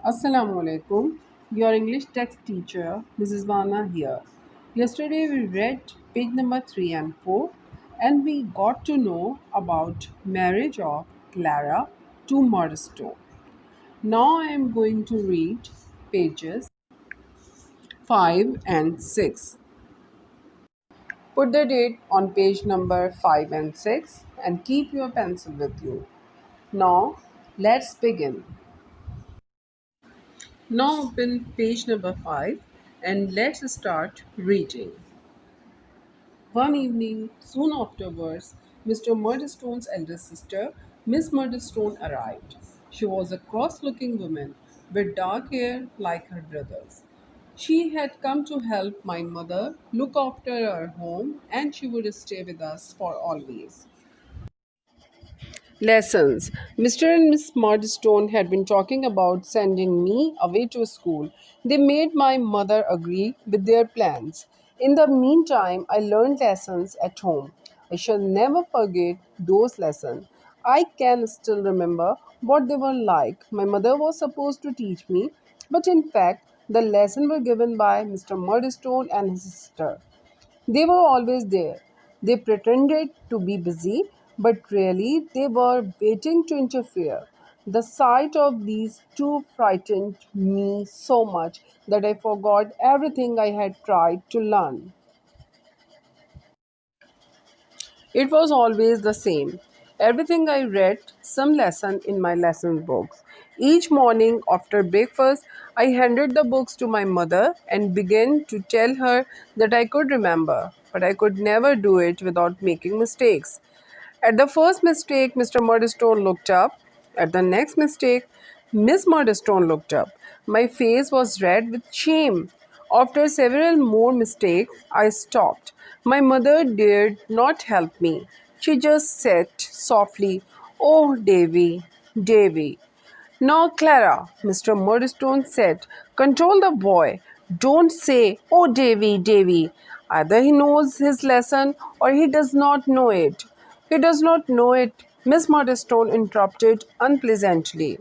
Assalamu alaikum. Your English text teacher, Mrs. Vana here. Yesterday we read page number 3 and 4 and we got to know about marriage of Clara to Modestone. Now I am going to read pages 5 and 6. Put the date on page number 5 and 6 and keep your pencil with you. Now let's begin. Now open page number 5 and let's start reading. One evening, soon afterwards, Mr. Murdstone's elder sister, Miss Murdstone, arrived. She was a cross looking woman with dark hair like her brother's. She had come to help my mother look after her home and she would stay with us for always. Lessons. Mr. and Miss Murdstone had been talking about sending me away to school. They made my mother agree with their plans. In the meantime, I learned lessons at home. I shall never forget those lessons. I can still remember what they were like. My mother was supposed to teach me, but in fact, the lessons were given by Mr. Murdstone and his sister. They were always there. They pretended to be busy, but really they were waiting to interfere. The sight of these two frightened me so much that I forgot everything I had tried to learn. It was always the same. Everything I read, some lesson in my lesson books. Each morning after breakfast, I handed the books to my mother and began to tell her that I could remember, but I could never do it without making mistakes. At the first mistake, Mr. Murdstone looked up. At the next mistake, Miss Murdstone looked up. My face was red with shame. After several more mistakes, I stopped. My mother dared not help me. She just said softly, "Oh, Davy, Davy." "Now, Clara," Mr. Murdstone said, "control the boy. Don't say, 'Oh, Davy, Davy.' Either he knows his lesson or he does not know it." "He does not know it," Miss Murdstone interrupted unpleasantly.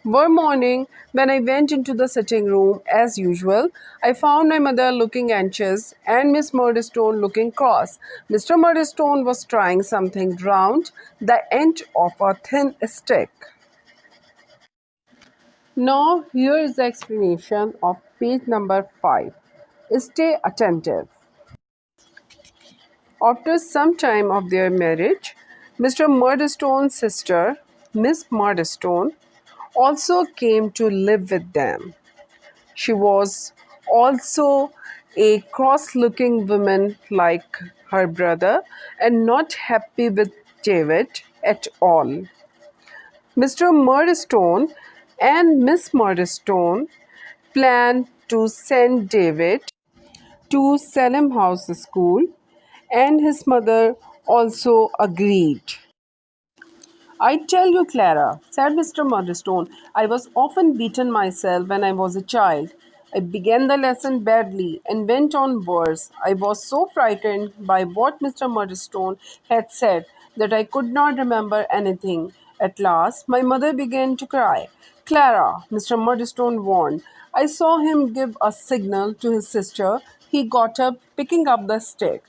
One morning, when I went into the sitting room as usual, I found my mother looking anxious and Miss Murdstone looking cross. Mr. Murdstone was trying something round the end of a thin stick. Now, here is the explanation of page number 5. Stay attentive. After some time of their marriage, Mr. Murdstone's sister, Miss Murdstone, also came to live with them. She was also a cross looking woman like her brother and not happy with David at all. Mr. Murdstone and Miss Murdstone planned to send David to Salem House School, and his mother also agreed. "I tell you, Clara," said Mr. Murdstone, "I was often beaten myself when I was a child. I began the lesson badly and went on worse. I was so frightened by what Mr. Murdstone had said that I could not remember anything. At last, my mother began to cry. 'Clara,' Mr. Murdstone warned. I saw him give a signal to his sister. He got up, picking up the stick.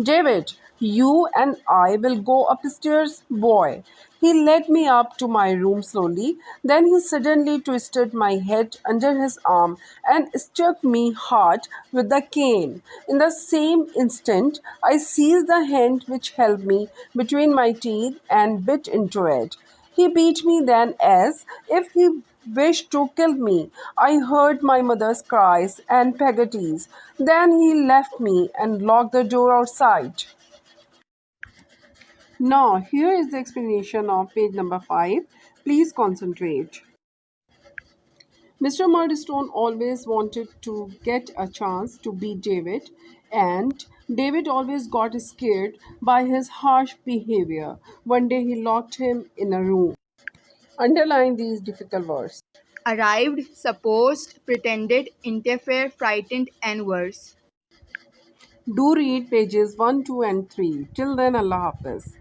'David, you and I will go upstairs, boy.' He led me up to my room slowly. Then he suddenly twisted my head under his arm and struck me hard with the cane. In the same instant, I seized the hand which held me between my teeth and bit into it. He beat me then as if he wished to kill me. I heard my mother's cries and Peggotty's. Then he left me and locked the door outside. Now, here is the explanation of page number 5. Please concentrate. Mr. Murdstone always wanted to get a chance to beat David, and David always got scared by his harsh behavior. One day he locked him in a room. Underline these difficult words. Arrived, supposed, pretended, interfere, frightened, and worse. Do read pages 1, 2, and 3. Till then, Allah Hafiz.